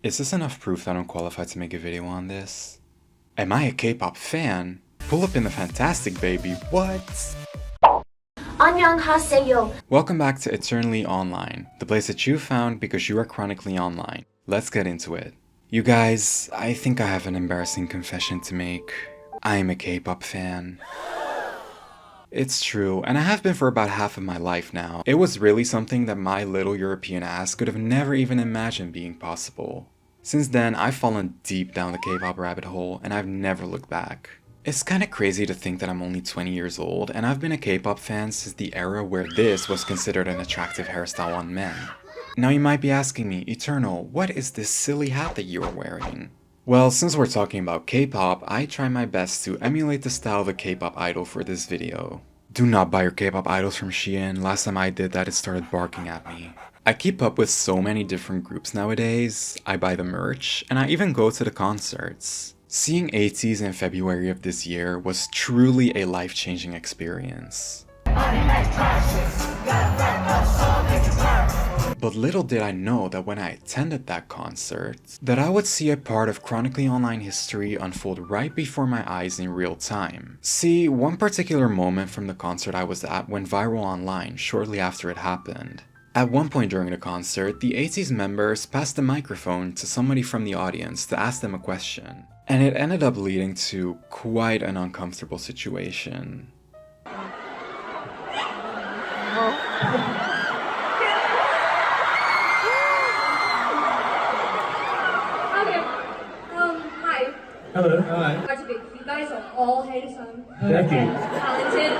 Is this enough proof that I'm qualified to make a video on this? Am I a K-pop fan? Pull up in the fantastic, baby, what? 안녕하세요. Welcome back to Eternally Online, the place that you found because you are chronically online. Let's get into it. You guys, I think I have an embarrassing confession to make. I am a K-pop fan. It's true, and I have been for about half of my life now. It was really something that my little European ass could have never even imagined being possible. Since then, I've fallen deep down the K-pop rabbit hole, and I've never looked back. It's kinda crazy to think that I'm only 20 years old, and I've been a K-pop fan since the era where this was considered an attractive hairstyle on men. Now you might be asking me, Eternal, what is this silly hat that you are wearing? Well, since we're talking about K-pop, I try my best to emulate the style of a K-pop idol for this video. Do not buy your K-pop idols from Shein. Last time I did that, it started barking at me. I keep up with so many different groups nowadays, I buy the merch, and I even go to the concerts. Seeing ATEEZ in February of this year was truly a life-changing experience. But little did I know that when I attended that concert, that I would see a part of chronically online history unfold right before my eyes in real time. See, one particular moment from the concert I was at went viral online shortly after it happened. At one point during the concert, the ATEEZ members passed the microphone to somebody from the audience to ask them a question. And it ended up leading to quite an uncomfortable situation. Hi. Hello. Hi. You guys are all handsome. Thank you. Talented,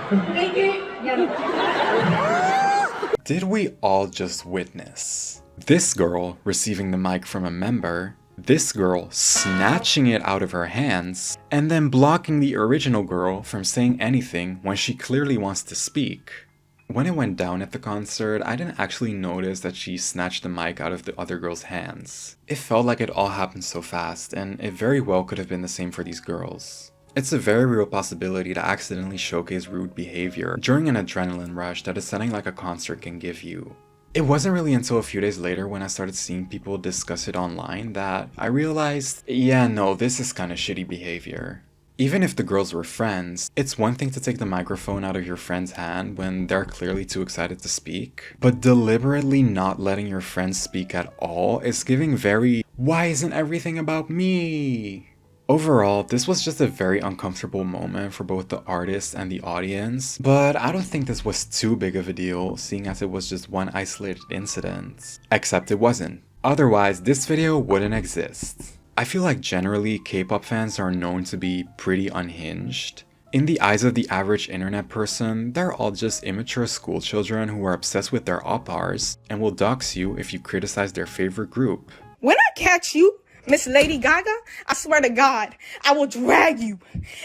but thank you. Yeah. Did we all just witness this girl receiving the mic from a member, this girl snatching it out of her hands, and then blocking the original girl from saying anything when she clearly wants to speak? When it went down at the concert, I didn't actually notice that she snatched the mic out of the other girl's hands. It felt like it all happened so fast, and it very well could have been the same for these girls. It's a very real possibility to accidentally showcase rude behavior during an adrenaline rush that a setting like a concert can give you. It wasn't really until a few days later when I started seeing people discuss it online that I realized, yeah, no, this is kinda shitty behavior. Even if the girls were friends, it's one thing to take the microphone out of your friend's hand when they're clearly too excited to speak, but deliberately not letting your friends speak at all is giving very, why isn't everything about me? Overall, this was just a very uncomfortable moment for both the artist and the audience, but I don't think this was too big of a deal, seeing as it was just one isolated incident. Except it wasn't. Otherwise, this video wouldn't exist. I feel like generally, K-pop fans are known to be pretty unhinged. In the eyes of the average internet person, they're all just immature school children who are obsessed with their oppars and will dox you if you criticize their favorite group. When I catch you, Miss Lady Gaga, I swear to God, I will drag you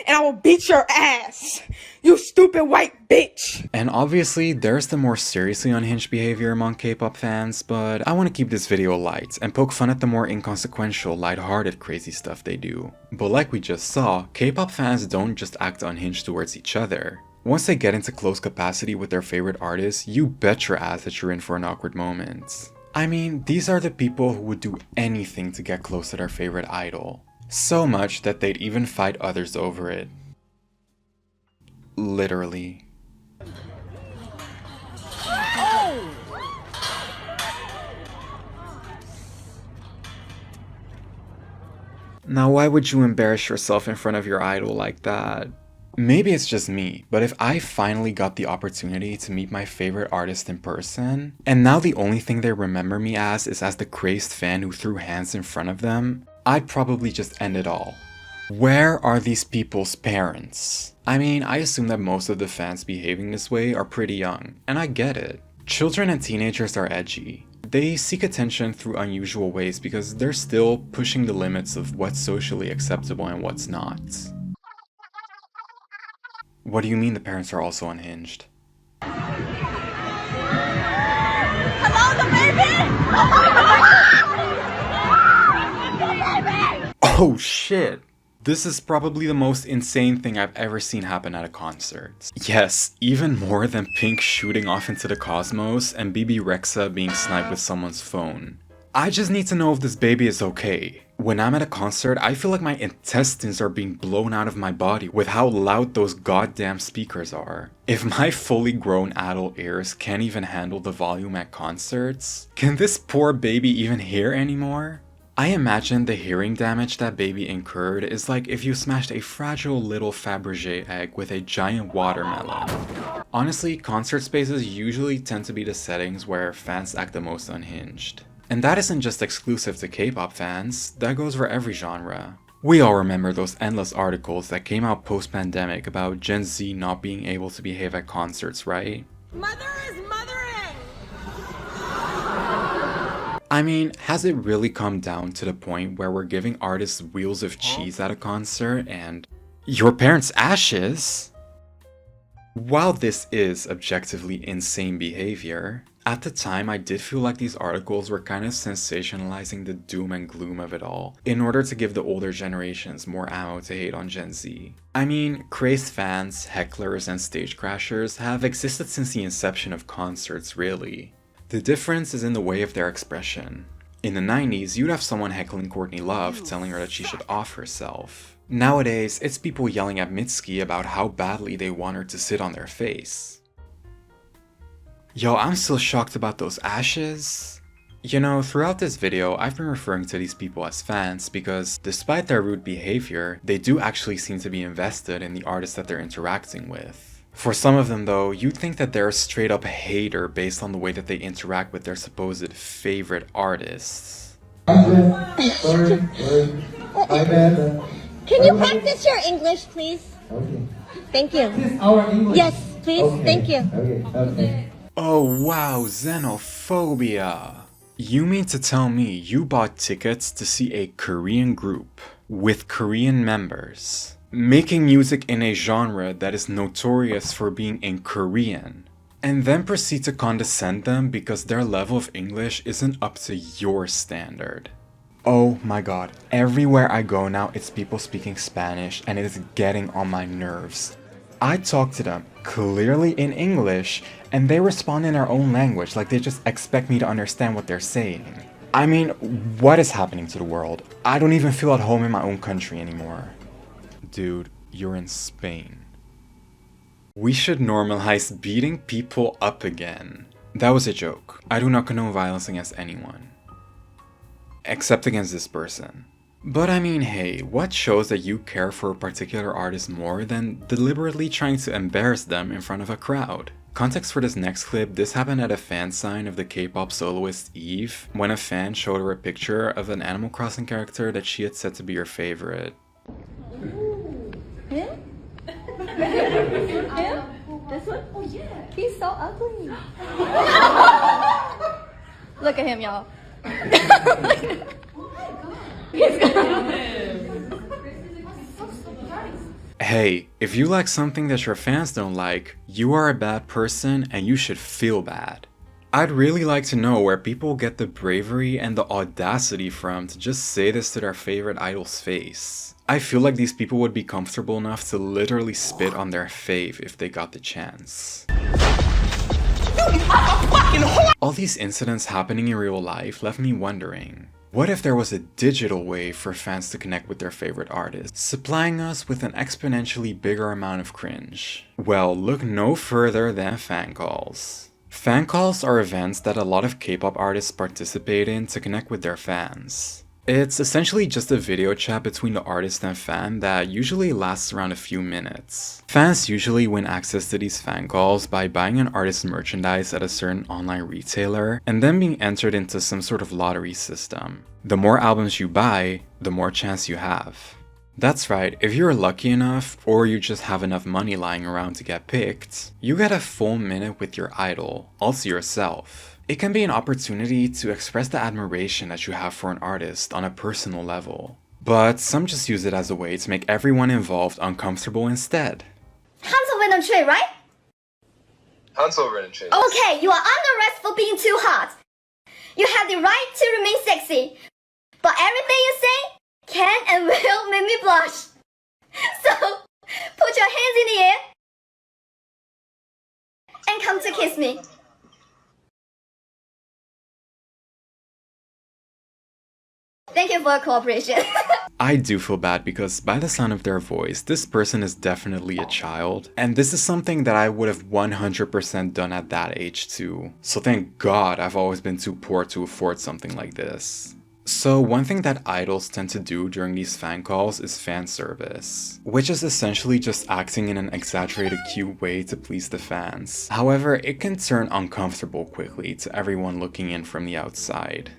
and I will beat your ass, you stupid white bitch. And obviously, there's the more seriously unhinged behavior among K-pop fans, but I want to keep this video light and poke fun at the more inconsequential, lighthearted, crazy stuff they do. But like we just saw, K-pop fans don't just act unhinged towards each other. Once they get into close capacity with their favorite artists, you bet your ass that you're in for an awkward moment. I mean, these are the people who would do anything to get close to their favorite idol. So much that they'd even fight others over it. Literally. Now, why would you embarrass yourself in front of your idol like that? Maybe it's just me, but if I finally got the opportunity to meet my favorite artist in person, and now the only thing they remember me as is as the crazed fan who threw hands in front of them, I'd probably just end it all. Where are these people's parents? I mean, I assume that most of the fans behaving this way are pretty young, and I get it. Children and teenagers are edgy. They seek attention through unusual ways because they're still pushing the limits of what's socially acceptable and what's not. What do you mean the parents are also unhinged? Hello, the baby. Oh shit! This is probably the most insane thing I've ever seen happen at a concert. Yes, even more than Pink shooting off into the cosmos and BB Rexa being sniped with someone's phone. I just need to know if this baby is okay. When I'm at a concert, I feel like my intestines are being blown out of my body with how loud those goddamn speakers are. If my fully grown adult ears can't even handle the volume at concerts, can this poor baby even hear anymore? I imagine the hearing damage that baby incurred is like if you smashed a fragile little Fabergé egg with a giant watermelon. Honestly, concert spaces usually tend to be the settings where fans act the most unhinged. And that isn't just exclusive to K-pop fans, that goes for every genre. We all remember those endless articles that came out post-pandemic about Gen Z not being able to behave at concerts, right? Mother is mothering! I mean, has it really come down to the point where we're giving artists wheels of cheese at a concert and your parents' ashes? While this is objectively insane behavior, at the time I did feel like these articles were kind of sensationalizing the doom and gloom of it all, in order to give the older generations more ammo to hate on Gen Z. I mean, crazed fans, hecklers, and stage crashers have existed since the inception of concerts, really. The difference is in the way of their expression. In the 90s, you'd have someone heckling Courtney Love, telling her that she should off herself. Nowadays, it's people yelling at Mitski about how badly they want her to sit on their face. Yo, I'm still shocked about those ashes. You know, throughout this video, I've been referring to these people as fans because despite their rude behavior, they do actually seem to be invested in the artists that they're interacting with. For some of them though, you'd think that they're a straight up hater based on the way that they interact with their supposed favorite artists. Sorry. My bad. Can you practice your English, please? Okay. Thank you. This is our English. Yes, please. Okay. Thank you. Okay. Oh wow, xenophobia. You mean to tell me you bought tickets to see a Korean group with Korean members making music in a genre that is notorious for being in Korean, and then proceed to condescend them because their level of English isn't up to your standard? Oh my god, everywhere I go now it's people speaking Spanish and it is getting on my nerves. I talk to them clearly in English and they respond in their own language like they just expect me to understand what they're saying. I mean, what is happening to the world? I don't even feel at home in my own country anymore. Dude, you're in Spain. We should normalize beating people up again. That was a joke. I do not condone violence against anyone. Except against this person. But I mean, hey, what shows that you care for a particular artist more than deliberately trying to embarrass them in front of a crowd? Context for this next clip, this happened at a fan sign of the K-pop soloist Eve, when a fan showed her a picture of an Animal Crossing character that she had said to be her favorite. Him? Him? This one? Oh yeah. He's so ugly. Look at him, y'all. Hey, if you like something that your fans don't like, you are a bad person and you should feel bad. I'd really like to know where people get the bravery and the audacity from to just say this to their favorite idol's face. I feel like these people would be comfortable enough to literally spit on their fave if they got the chance. All these incidents happening in real life left me wondering, what if there was a digital way for fans to connect with their favorite artists, supplying us with an exponentially bigger amount of cringe? Well, look no further than Fancalls. Fancalls are events that a lot of K-pop artists participate in to connect with their fans. It's essentially just a video chat between the artist and fan that usually lasts around a few minutes. Fans usually win access to these fan calls by buying an artist's merchandise at a certain online retailer and then being entered into some sort of lottery system. The more albums you buy, the more chance you have. That's right, if you're lucky enough, or you just have enough money lying around to get picked, you get a full minute with your idol, all to yourself. It can be an opportunity to express the admiration that you have for an artist on a personal level. But some just use it as a way to make everyone involved uncomfortable instead. Hands over the tree, right? Hands over the tree. Okay, you are under arrest for being too hot. You have the right to remain sexy. But everything you say can and will make me blush. So, put your hands in the air and come to kiss me. Thank you for your cooperation. I do feel bad because by the sound of their voice, this person is definitely a child. And this is something that I would have 100% done at that age too. So thank God I've always been too poor to afford something like this. So one thing that idols tend to do during these fan calls is fan service, which is essentially just acting in an exaggerated cute way to please the fans. However, it can turn uncomfortable quickly to everyone looking in from the outside.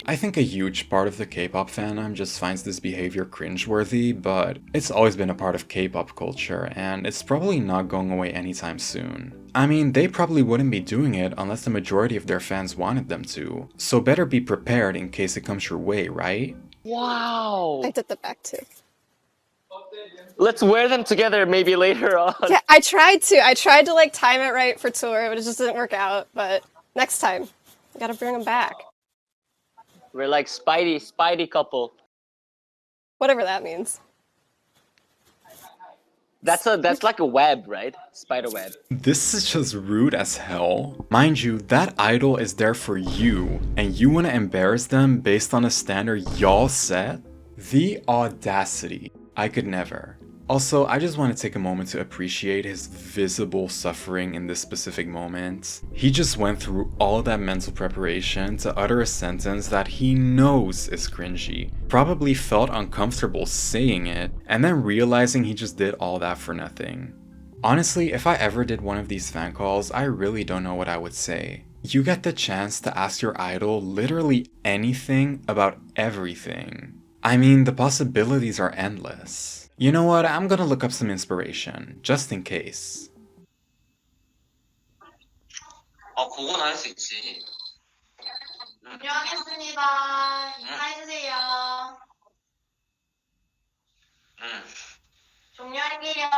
I think a huge part of the K-pop fandom just finds this behavior cringeworthy, but it's always been a part of K-pop culture, and it's probably not going away anytime soon. I mean, they probably wouldn't be doing it unless the majority of their fans wanted them to, so better be prepared in case it comes your way, right? Wow! I did the back too. Let's wear them together maybe later on. Yeah, I tried to like time it right for tour, but it just didn't work out. But next time, I gotta bring them back. We're like Spidey couple. Whatever that means. That's like a web, right? Spider web. This is just rude as hell. Mind you, that idol is there for you, and you want to embarrass them based on a standard y'all set? The audacity. I could never. Also, I just want to take a moment to appreciate his visible suffering in this specific moment. He just went through all that mental preparation to utter a sentence that he knows is cringy, probably felt uncomfortable saying it, and then realizing he just did all that for nothing. Honestly, if I ever did one of these fan calls, I really don't know what I would say. You get the chance to ask your idol literally anything about everything. I mean, the possibilities are endless. You know what, I'm gonna look up some inspiration, just in case. 그건 할 수 있지. 종료하겠습니다. 인사해주세요. 종료할게요.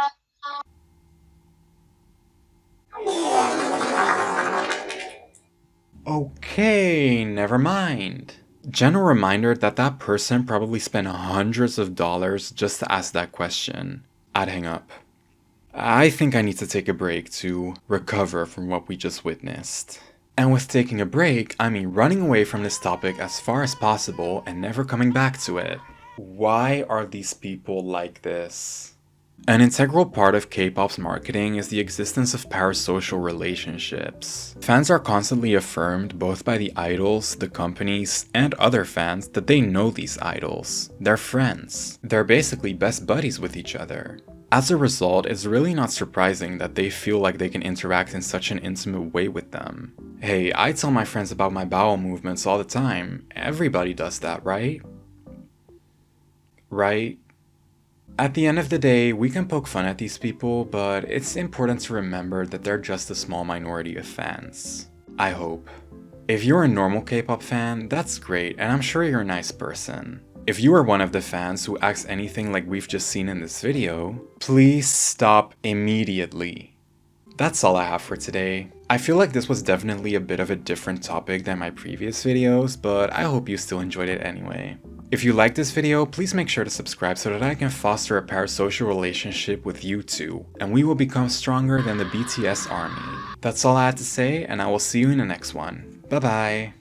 Okay, never mind. General reminder that that person probably spent hundreds of dollars just to ask that question. I'd hang up. I think I need to take a break to recover from what we just witnessed. And with taking a break, I mean running away from this topic as far as possible and never coming back to it. Why are these people like this? An integral part of K-pop's marketing is the existence of parasocial relationships. Fans are constantly affirmed both by the idols, the companies, and other fans that they know these idols. They're friends. They're basically best buddies with each other. As a result, it's really not surprising that they feel like they can interact in such an intimate way with them. Hey, I tell my friends about my bowel movements all the time. Everybody does that, right? Right? At the end of the day, we can poke fun at these people, but it's important to remember that they're just a small minority of fans. I hope. If you're a normal K-pop fan, that's great, and I'm sure you're a nice person. If you are one of the fans who acts anything like we've just seen in this video, please stop immediately. That's all I have for today. I feel like this was definitely a bit of a different topic than my previous videos, but I hope you still enjoyed it anyway. If you liked this video, please make sure to subscribe so that I can foster a parasocial relationship with you too, and we will become stronger than the BTS army. That's all I had to say, and I will see you in the next one. Bye bye!